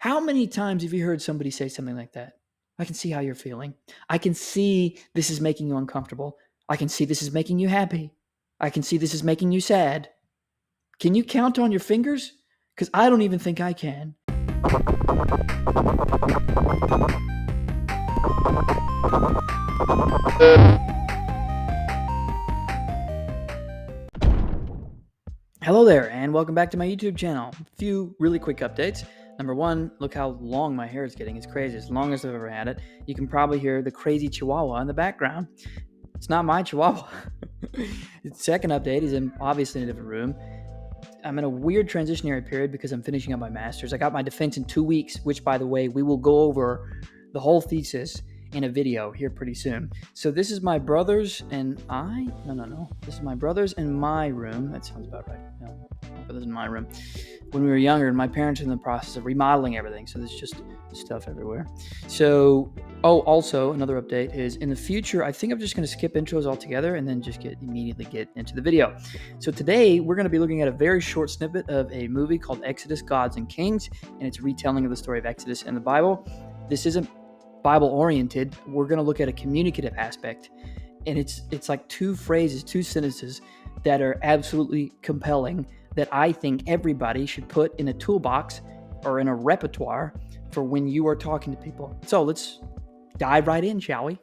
How many times have you heard somebody say something like that? I can see how you're feeling. I can see this is making you uncomfortable. I can see this is making you happy. I can see this is making you sad. Can you count on your fingers? Because I don't even think I can. Hello there, and welcome back to my YouTube channel. A few really quick updates. Number one, look how long my hair is getting. It's crazy. It's the longest I've ever had it. You can probably hear the crazy chihuahua in the background. It's not my chihuahua. The second update is I'm obviously in a different room. I'm in a weird transitionary period because I'm finishing up my master's. I got my defense in 2 weeks, which, by the way, we will go over the whole thesis in a video here pretty soon. So this is my brothers and I. No. This is my brothers and my room. That sounds about right. No, my brothers and my room. When we were younger, and my parents are in the process of remodeling everything, so there's just stuff everywhere. So, also another update is in the future, I think I'm just going to skip intros altogether and then just immediately get into the video. So today we're going to be looking at a very short snippet of a movie called Exodus, Gods and Kings, and it's a retelling of the story of Exodus in the Bible. This isn't Bible oriented. We're going to look at a communicative aspect, and it's like two sentences that are absolutely compelling that I think everybody should put in a toolbox or in a repertoire for when you are talking to people. So let's dive right in, shall we?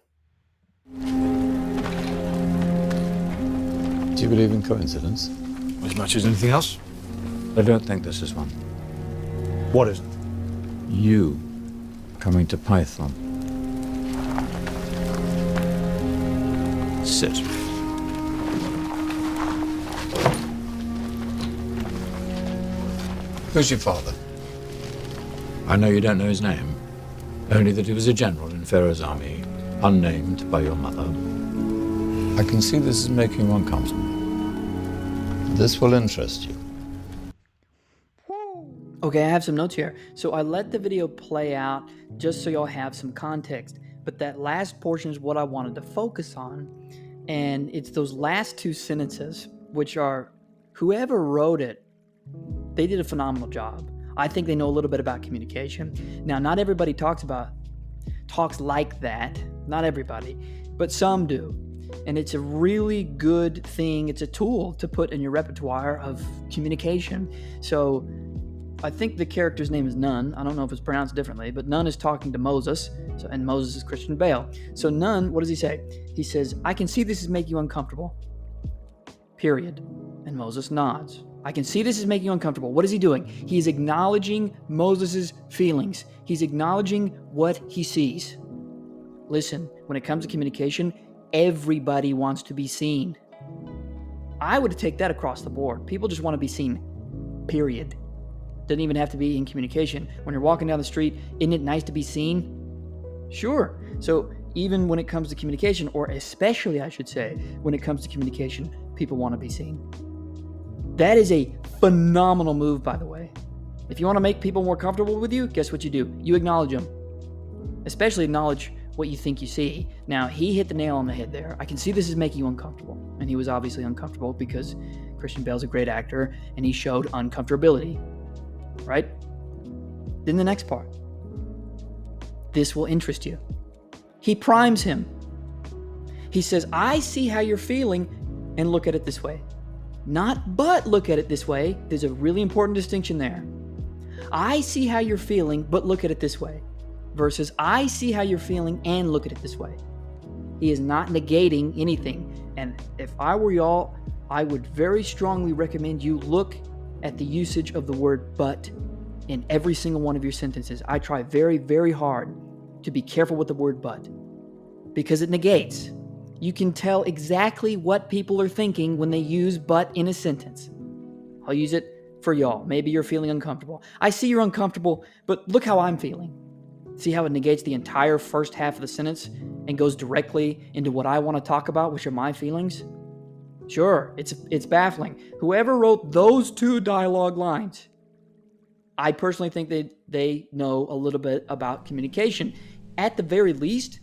Do you believe in coincidence? As much as anything else? I don't think this is one. What isn't? You coming to Python. Sit. Who's your father? I know you don't know his name, only that he was a general in Pharaoh's army, unnamed by your mother. I can see this is making you uncomfortable. This will interest you. Okay, I have some notes here. So I let the video play out just so y'all have some context, but that last portion is what I wanted to focus on, and it's those last two sentences, which are, whoever wrote it, they did a phenomenal job. I think they know a little bit about communication. Now, not everybody talks like that. Not everybody, but some do. And it's a really good thing. It's a tool to put in your repertoire of communication. So I think the character's name is Nun. I don't know if it's pronounced differently, but Nun is talking to Moses, and Moses is Christian Bale. So Nun, what does he say? He says, I can see this is making you uncomfortable. Period. And Moses nods. I can see this is making you uncomfortable. What is he doing? He's acknowledging Moses' feelings. He's acknowledging what he sees. Listen, when it comes to communication, everybody wants to be seen. I would take that across the board. People just want to be seen, period. Doesn't even have to be in communication. When you're walking down the street, isn't it nice to be seen? Sure. So even when it comes to communication, or especially I should say, when it comes to communication, people want to be seen. That is a phenomenal move, by the way. If you want to make people more comfortable with you, guess what you do? You acknowledge them. Especially acknowledge what you think you see. Now, he hit the nail on the head there. I can see this is making you uncomfortable. And he was obviously uncomfortable because Christian Bale's a great actor and he showed uncomfortability. Right? Then the next part. This will interest you. He primes him. He says, I see how you're feeling and look at it this way. Not but look at it this way. There's a really important distinction there. I see how you're feeling, but look at it this way. Versus I see how you're feeling and look at it this way. He is not negating anything. And if I were y'all, I would very strongly recommend you look at the usage of the word but in every single one of your sentences. I try very, very hard to be careful with the word but because it negates. You can tell exactly what people are thinking when they use but in a sentence. I'll use it for y'all. Maybe you're feeling uncomfortable. I see you're uncomfortable, but look how I'm feeling. See how it negates the entire first half of the sentence and goes directly into what I want to talk about, which are my feelings? Sure, it's baffling. Whoever wrote those two dialogue lines, I personally think they know a little bit about communication. At the very least,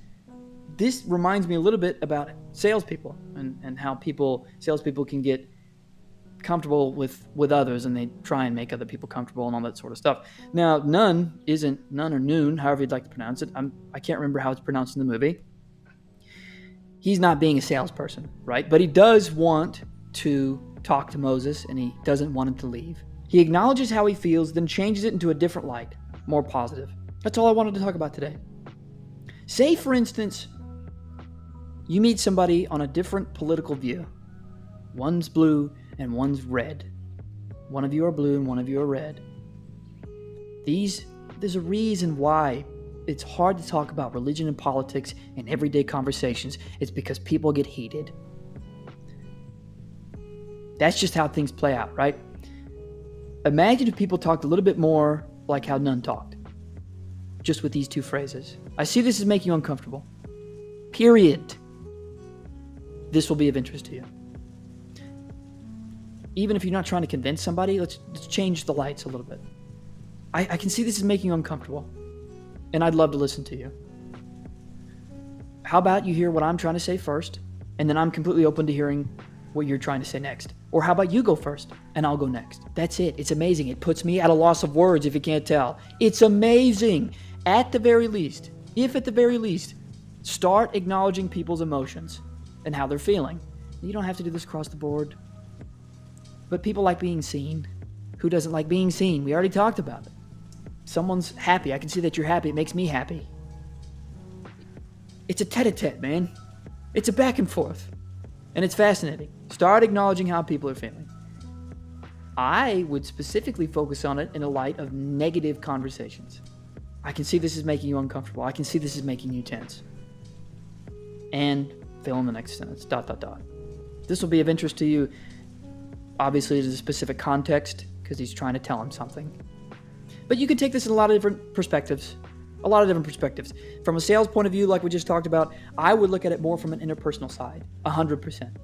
this reminds me a little bit about salespeople and how salespeople can get comfortable with others, and they try and make other people comfortable and all that sort of stuff. Now, none or noon, however you'd like to pronounce it. I can't remember how it's pronounced in the movie. He's not being a salesperson, right? But he does want to talk to Moses, and he doesn't want him to leave. He acknowledges how he feels, then changes it into a different light, more positive. That's all I wanted to talk about today. Say, for instance, you meet somebody on a different political view. One's blue and one's red. One of you are blue and one of you are red. There's a reason why it's hard to talk about religion and politics in everyday conversations. It's because people get heated. That's just how things play out, right? Imagine if people talked a little bit more like how Nunn talked. Just with these two phrases. I see this as making you uncomfortable. Period. This will be of interest to you. Even if you're not trying to convince somebody, let's change the lights a little bit. I can see this is making you uncomfortable, and I'd love to listen to you. How about you hear what I'm trying to say first, and then I'm completely open to hearing what you're trying to say next. Or how about you go first, and I'll go next. That's it. It's amazing. It puts me at a loss of words if you can't tell. It's amazing. At the very least, start acknowledging people's emotions and how they're feeling. You don't have to do this across the board. But people like being seen. Who doesn't like being seen? We already talked about it. Someone's happy. I can see that you're happy. It makes me happy. It's a tete-a-tete, man. It's a back and forth. And it's fascinating. Start acknowledging how people are feeling. I would specifically focus on it in the light of negative conversations. I can see this is making you uncomfortable. I can see this is making you tense. And fill in the next sentence. ... This will be of interest to you. Obviously, there's a specific context because he's trying to tell him something. But you can take this in a lot of different perspectives. From a sales point of view, like we just talked about, I would look at it more from an interpersonal side, 100%.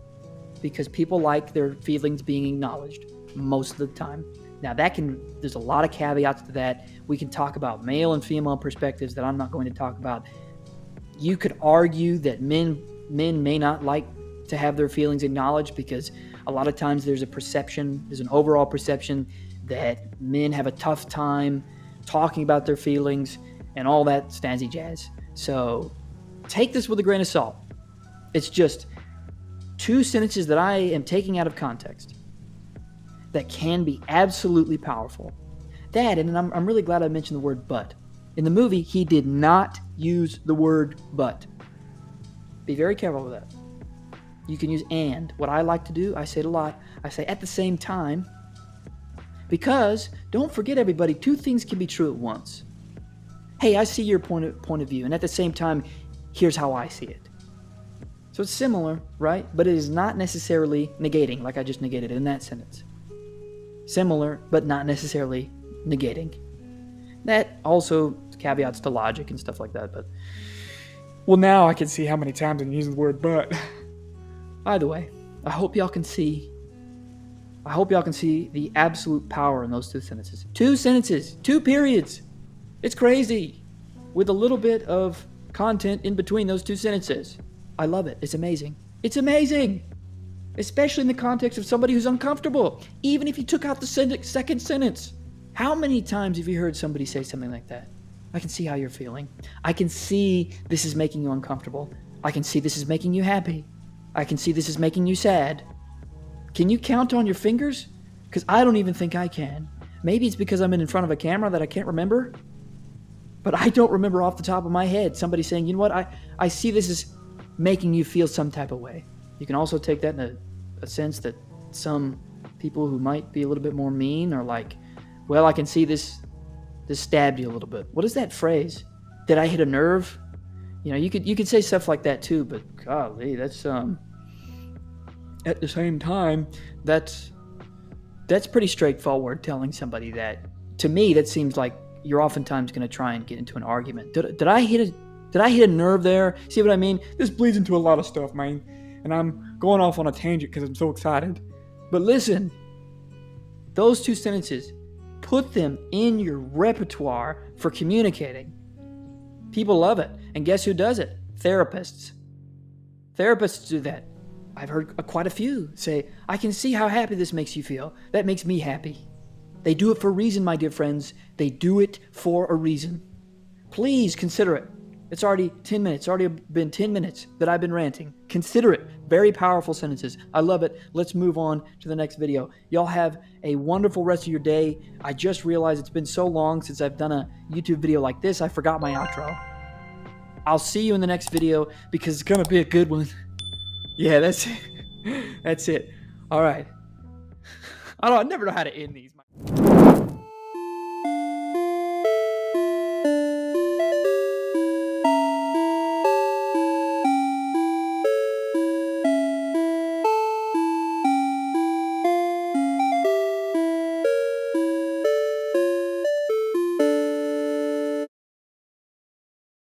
Because people like their feelings being acknowledged most of the time. Now, there's a lot of caveats to that. We can talk about male and female perspectives that I'm not going to talk about. You could argue that men may not like to have their feelings acknowledged because a lot of times there's an overall perception that men have a tough time talking about their feelings and all that snazzy jazz. So take this with a grain of salt. It's just two sentences that I am taking out of context that can be absolutely powerful. And I'm really glad I mentioned the word but. In the movie, he did not use the word but. Be very careful with that. You can use and. What I like to do, I say it a lot, I say at the same time. Because, don't forget everybody, two things can be true at once. Hey, I see your point of view, and at the same time, here's how I see it. So it's similar, right? But it is not necessarily negating, like I just negated in that sentence. Similar, but not necessarily negating. That also caveats to logic and stuff like that, but... Well, now I can see how many times I'm using the word but. Either way, I hope y'all can see the absolute power in those two sentences. Two sentences, two periods. It's crazy. With a little bit of content in between those two sentences. I love it. It's amazing. It's amazing. Especially in the context of somebody who's uncomfortable. Even if you took out the second sentence. How many times have you heard somebody say something like that? I can see how you're feeling. I can see this is making you uncomfortable. I can see this is making you happy. I can see this is making you sad. Can you count on your fingers? Because I don't even think I can. Maybe it's because I'm in front of a camera that I can't remember. But I don't remember off the top of my head somebody saying, you know what, I see this is making you feel some type of way. You can also take that in a sense that some people who might be a little bit more mean are like, well, I can see this stabbed you a little bit. What is that phrase? Did I hit a nerve? You know, you could say stuff like that too, but golly, that's at the same time, that's pretty straightforward telling somebody that. To me, that seems like you're oftentimes going to try and get into an argument. Did I hit a nerve there? See what I mean? This bleeds into a lot of stuff, man. And I'm going off on a tangent because I'm so excited. But listen, those two sentences, put them in your repertoire for communicating. People love it. And guess who does it? Therapists. Therapists do that. I've heard quite a few say, I can see how happy this makes you feel. That makes me happy. They do it for a reason, my dear friends. They do it for a reason. Please consider it. It's already 10 minutes. It's already been 10 minutes that I've been ranting. Consider it. Very powerful sentences. I love it. Let's move on to the next video. Y'all have a wonderful rest of your day. I just realized it's been so long since I've done a YouTube video like this. I forgot my outro. I'll see you in the next video because it's going to be a good one. Yeah, that's it. That's it. All right. I never know how to end these.